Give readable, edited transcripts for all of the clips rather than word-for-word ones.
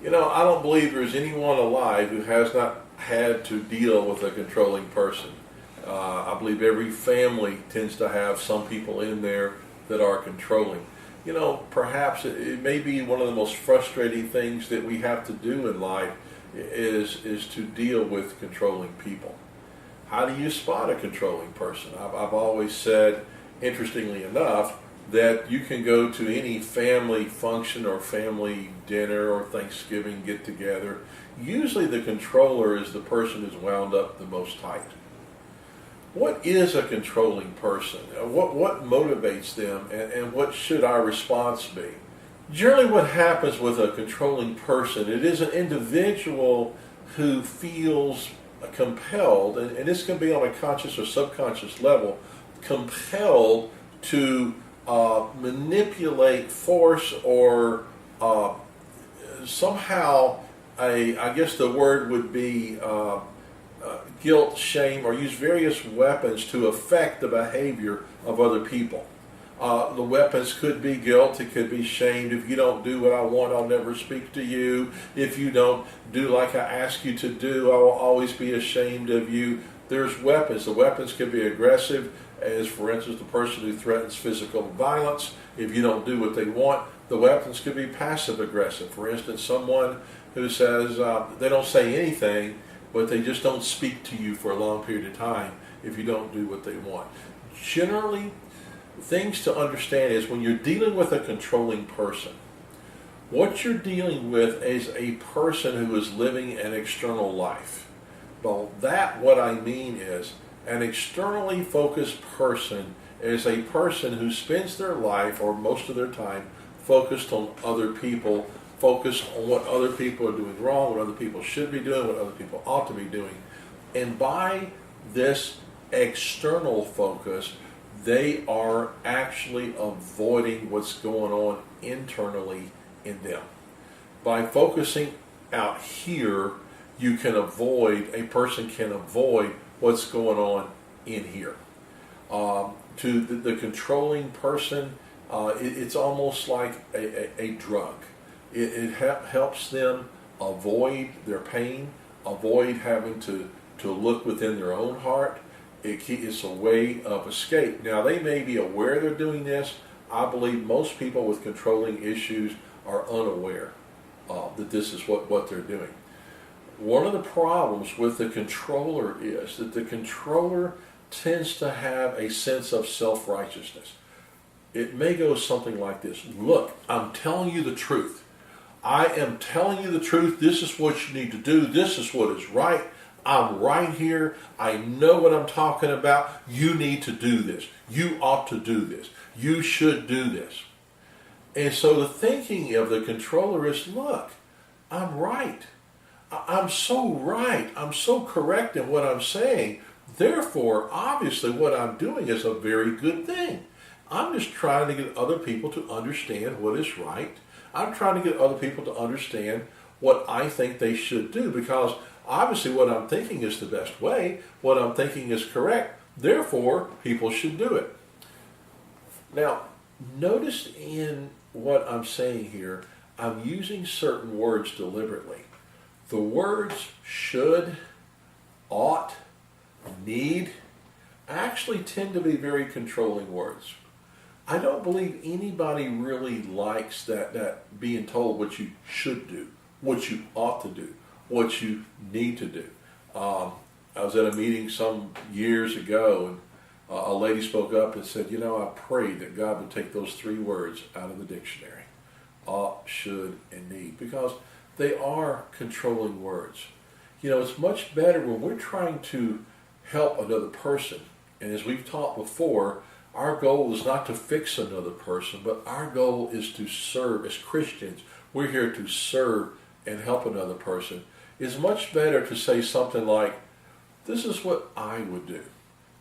I don't believe there's anyone alive who has not had to deal with a controlling person. I believe every family tends to have some people in there that are controlling. Perhaps it may be one of the most frustrating things that we have to do in life is to deal with controlling people. How do you spot a controlling person? I've always said, interestingly enough, that you can go to any family function or family dinner or Thanksgiving get together. Usually the controller is the person who's wound up the most tight. What is a controlling person? What motivates them, and what should our response be? Generally what happens with a controlling person, it is an individual who feels compelled, and this can be on a conscious or subconscious level, compelled to manipulate, force, or somehow, I guess the word would be guilt, shame, or use various weapons to affect the behavior of other people. The weapons could be guilt, it could be shame. If you don't do what I want, I'll never speak to you. If you don't do like I ask you to do, I will always be ashamed of you. There's weapons. The weapons can be aggressive, as for instance the person who threatens physical violence. If you don't do what they want, the weapons could be passive aggressive. For instance, someone who says they don't say anything, but they just don't speak to you for a long period of time if you don't do what they want. Generally, things to understand is when you're dealing with a controlling person, what you're dealing with is a person who is living an external life. Well, what I mean is an externally focused person is a person who spends their life or most of their time focused on other people, focused on what other people are doing wrong, what other people should be doing, what other people ought to be doing. And by this external focus, they are actually avoiding what's going on internally in them. By focusing out here, a person can avoid what's going on in here. To the controlling person, it's almost like a drug. It helps them avoid their pain, avoid having to look within their own heart. It's a way of escape. Now, they may be aware they're doing this. I believe most people with controlling issues are unaware that this is what they're doing. One of the problems with the controller is that the controller tends to have a sense of self-righteousness. It may go something like this. Look, I'm telling you the truth. I am telling you the truth. This is what you need to do. This is what is right. I'm right here. I know what I'm talking about. You need to do this. You ought to do this. You should do this. And so the thinking of the controller is, look, I'm right. I'm so right. I'm so correct in what I'm saying. Therefore, obviously, what I'm doing is a very good thing. I'm just trying to get other people to understand what is right. I'm trying to get other people to understand what I think they should do, because obviously what I'm thinking is the best way. What I'm thinking is correct. Therefore, people should do it. Now, notice in what I'm saying here, I'm using certain words deliberately. The words should, ought, need actually tend to be very controlling words. I don't believe anybody really likes that being told what you should do, what you ought to do, what you need to do. I was at a meeting some years ago, and a lady spoke up and said, I prayed that God would take those three words out of the dictionary, ought, should, and need, because they are controlling words. It's much better when we're trying to help another person. And as we've taught before, our goal is not to fix another person, but our goal is to serve. As Christians, we're here to serve and help another person. It's much better to say something like, this is what I would do.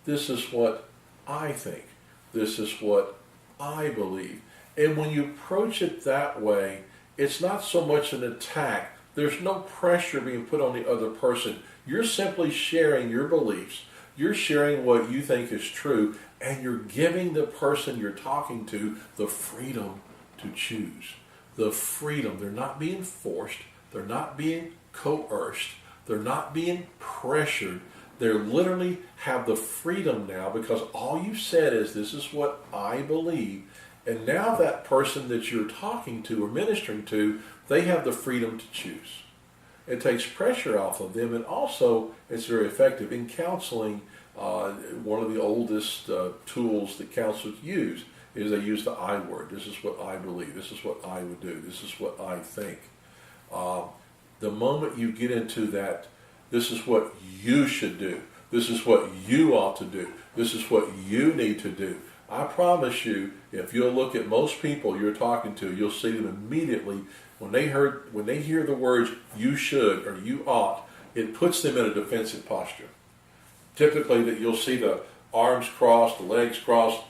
This is what I think. This is what I believe. And when you approach it that way, it's not so much an attack. There's no pressure being put on the other person. You're simply sharing your beliefs. You're sharing what you think is true, and you're giving the person you're talking to the freedom to choose. The freedom. They're not being forced. They're not being coerced. They're not being pressured. They literally have the freedom now because all you've said is, this is what I believe. And now that person that you're talking to or ministering to, they have the freedom to choose. It takes pressure off of them, and also it's very effective in counseling. One of the oldest tools that counselors use is they use the I word. This is what I believe. This is what I would do. This is what I think. The moment you get into that, this is what you should do. This is what you ought to do. This is what you need to do. I promise you, if you'll look at most people you're talking to, you'll see them immediately when they hear the words you should or you ought, it puts them in a defensive posture. Typically that you'll see the arms crossed, the legs crossed,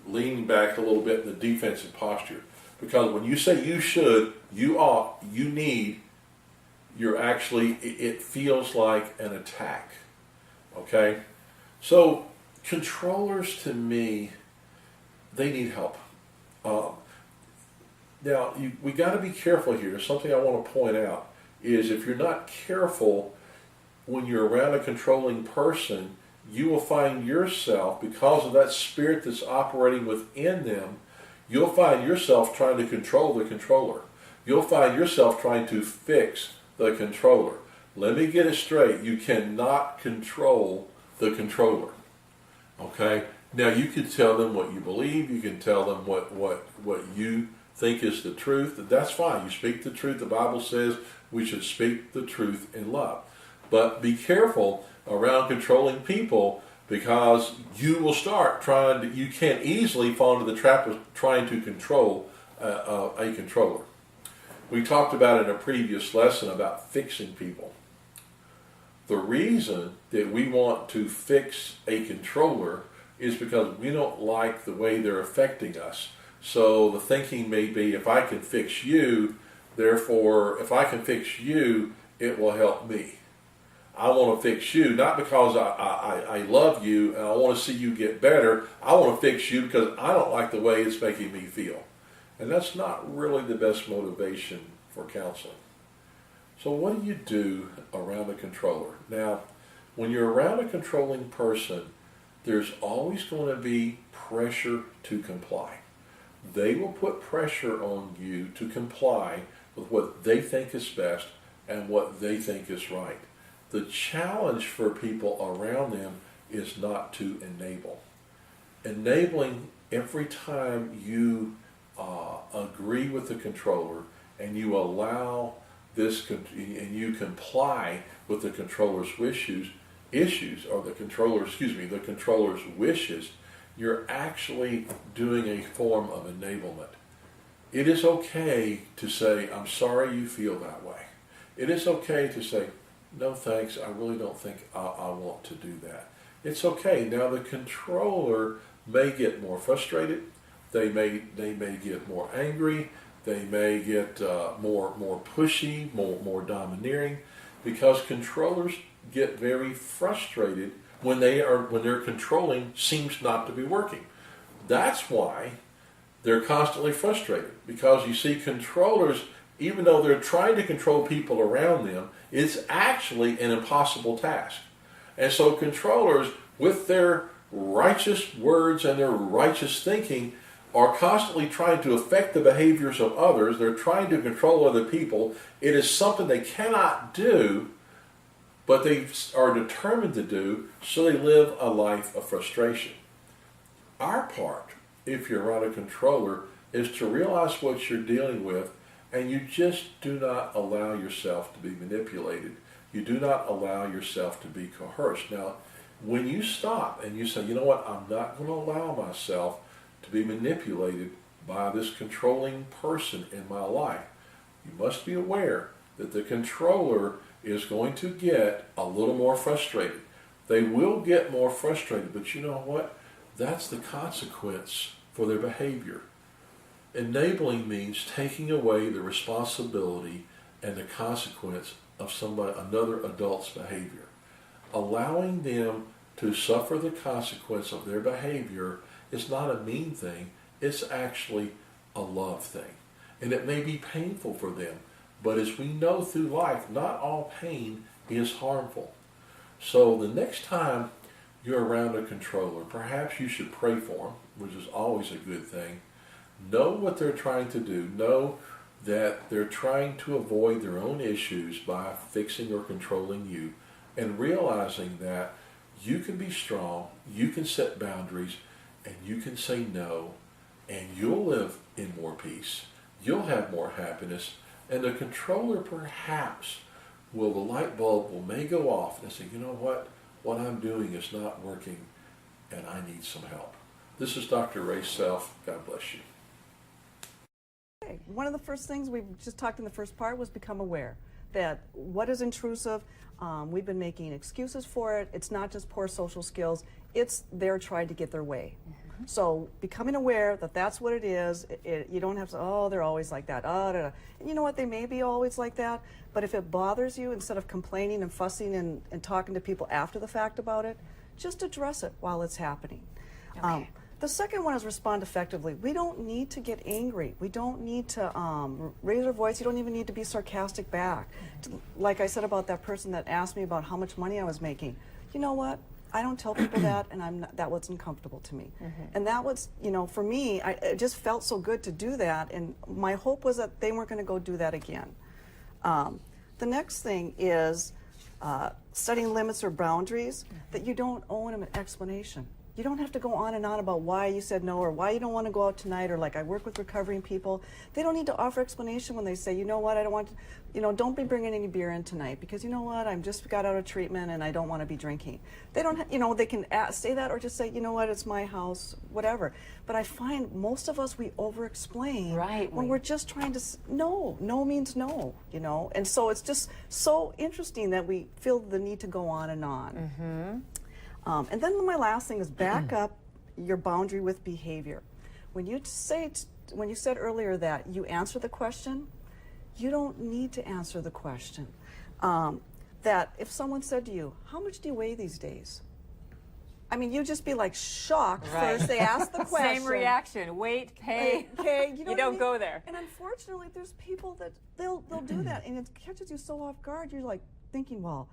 leaning back a little bit in the defensive posture. Because when you say you should, you ought, you need, it feels like an attack. Okay? So controllers, to me, they need help. Now, we got to be careful here. Something I want to point out is if you're not careful when you're around a controlling person, you will find yourself, because of that spirit that's operating within them, you'll find yourself trying to control the controller. You'll find yourself trying to fix the controller. Let me get it straight. You cannot control the controller. Okay? Now, you can tell them what you believe. You can tell them what you think is the truth. That's fine. You speak the truth. The Bible says we should speak the truth in love. But be careful around controlling people, because you will start you can easily fall into the trap of trying to control a controller. We talked about in a previous lesson about fixing people. The reason that we want to fix a controller is because we don't like the way they're affecting us. So the thinking may be, if I can fix you, therefore, if I can fix you, it will help me. I want to fix you, not because I love you and I want to see you get better. I want to fix you because I don't like the way it's making me feel. And that's not really the best motivation for counseling. So what do you do around a controller? Now, when you're around a controlling person, there's always going to be pressure to comply. They will put pressure on you to comply with what they think is best and what they think is right. The challenge for people around them is not to enable. Enabling, every time you agree with the controller and you allow this and you comply with the controller's the controller's wishes, you're actually doing a form of enablement. It is okay to say, I'm sorry you feel that way. It is okay to say, no thanks, I really don't think I want to do that. It's okay. Now the controller may get more frustrated. They may get more angry. They may get more pushy, more domineering, because controllers get very frustrated when their controlling seems not to be working. That's why they're constantly frustrated, because you see, controllers, even though they're trying to control people around them, it's actually an impossible task. And so controllers, with their righteous words and their righteous thinking, are constantly trying to affect the behaviors of others. They're trying to control other people. It is something they cannot do, but they are determined to do, so they live a life of frustration. Our part, if you're around a controller, is to realize what you're dealing with, and you just do not allow yourself to be manipulated. You do not allow yourself to be coerced. Now, when you stop and you say, you know what, I'm not going to allow myself to be manipulated by this controlling person in my life, you must be aware that the controller is going to get a little more frustrated. They will get more frustrated, but you know what? That's the consequence for their behavior. Enabling means taking away the responsibility and the consequence of another adult's behavior. Allowing them to suffer the consequence of their behavior is not a mean thing, it's actually a love thing. And it may be painful for them, But as we know through life, not all pain is harmful. So the next time you're around a controller, perhaps you should pray for them, which is always a good thing. Know what they're trying to do. Know that they're trying to avoid their own issues by fixing or controlling you, and realizing that you can be strong, you can set boundaries, and you can say no, and you'll live in more peace. You'll have more happiness, and the controller perhaps the light bulb may go off and say, you know what I'm doing is not working, and I need some help. This is Dr. Ray Self. God bless you. Okay. One of the first things we just talked in the first part was become aware that what is intrusive. We've been making excuses for it. It's not just poor social skills. It's they're trying to get their way. Mm-hmm. So becoming aware that that's what it is. You don't have to, oh, they're always like that. Oh, da, da. And you know what? They may be always like that. But if it bothers you, instead of complaining and fussing and talking to people after the fact about it, just address it while it's happening. Okay. The second one is respond effectively. We don't need to get angry. We don't need to raise our voice. You don't even need to be sarcastic back. Like I said about that person that asked me about how much money I was making. You know what? I don't tell people that, and that wasn't comfortable to me. Mm-hmm. And that was, for me, it just felt so good to do that, and my hope was that they weren't going to go do that again. The next thing is setting limits or boundaries that you don't owe them an explanation. You don't have to go on and on about why you said no or why you don't want to go out tonight, or like I work with recovering people. They don't need to offer explanation when they say, you know what, I don't want to, don't be bringing any beer in tonight because you know what, I'm just got out of treatment and I don't want to be drinking. They don't, they can say that or just say, you know what, it's my house, whatever. But I find most of us, we over-explain when we're just trying to, no means no, And so it's just so interesting that we feel the need to go on and on. Mm-hmm. And then my last thing is back up your boundary with behavior. When you said earlier that you answer the question, you don't need to answer the question. That if someone said to you, how much do you weigh these days? I mean, you'd just be like shocked first. They ask the question. Same reaction. Weight, pay. You don't go there. And unfortunately, there's people that they'll do that, and it catches you so off guard. You're like thinking, well,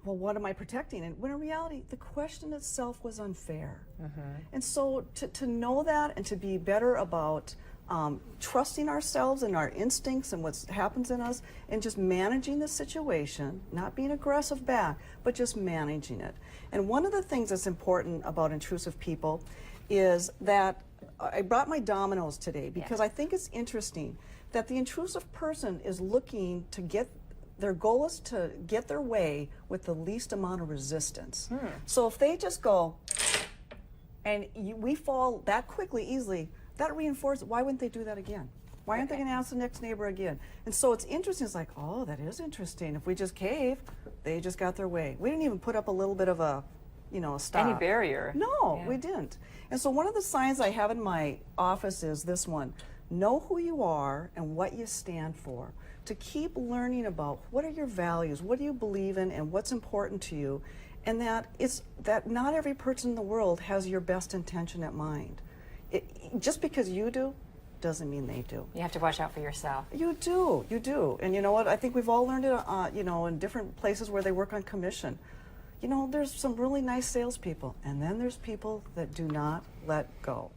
what am I protecting? And when in reality, the question itself was unfair. Mm-hmm. And so to know that and to be better about trusting ourselves and our instincts and what happens in us and just managing the situation, not being aggressive back, but just managing it. And one of the things that's important about intrusive people is that I brought my dominoes today because I think it's interesting that the intrusive person is looking to their goal is to get their way with the least amount of resistance. So if they just go, and we fall that quickly, easily, that reinforces, why wouldn't they do that again? Why aren't they going to ask the next neighbor again? And so it's interesting. It's like, oh, that is interesting. If we just cave, they just got their way. We didn't even put up a little bit of a stop. Any barrier. No, we didn't. And so one of the signs I have in my office is this one. Know who you are and what you stand for. To keep learning about what are your values, what do you believe in, and what's important to you, and that not every person in the world has your best intention at mind. Just because you do doesn't mean they do. You have to watch out for yourself. You do. And you know what? I think we've all learned it, in different places where they work on commission. There's some really nice salespeople, and then there's people that do not let go.